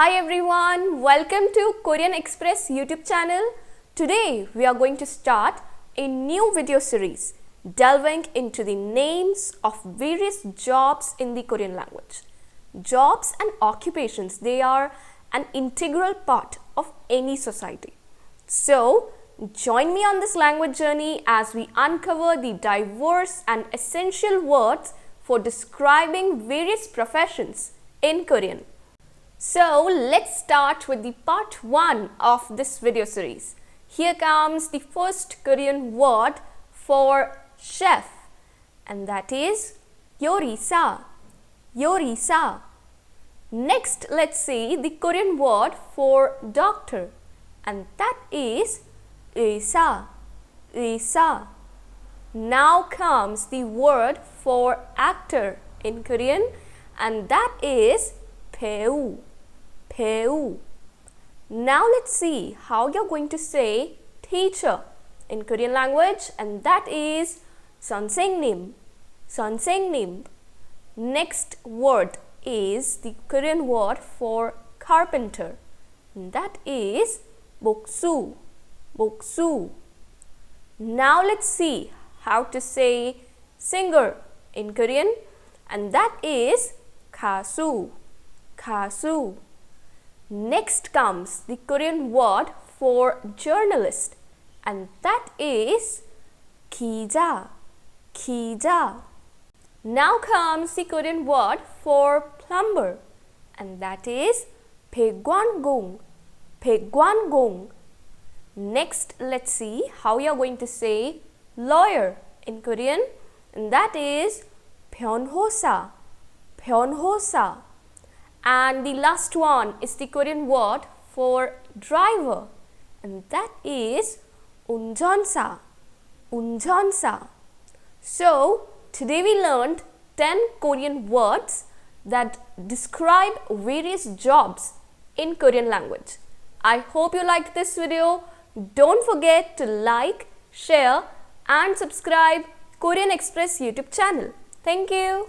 Hi everyone, welcome to Korean Express YouTube channel. Today we are going to start a new video series delving into the names of various jobs in the Korean language. Jobs and occupations, they are an integral part of any society. So join me on this language journey as we uncover the diverse and essential words for describing various professions in Korean. So let's start with the part 1 of this video series. Here comes the first Korean word for chef, and that is 요리사. 요리사. Next, let's see the Korean word for doctor, and that is 의사. 의사. Now comes the word for actor in Korean, and that is 배우. 배우. Now let's see how you're going to say teacher in Korean language, and that is 선생님. 선생님. Next word is the Korean word for carpenter, and that is 목수. 목수. Now let's see how to say singer in Korean, and that is 가수. 가수. Next comes the Korean word for journalist, and that is 기자. 기자. Now comes the Korean word for plumber, and that is 배관공. 배관공. Next, let's see how you are going to say lawyer in Korean, and that is 변호사. 변호사. And the last one is the Korean word for driver, and that is 운전사. 운전사. So, today we learned 10 Korean words that describe various jobs in Korean language. I hope you liked this video. Don't forget to like, share and subscribe Korean Express YouTube channel. Thank you.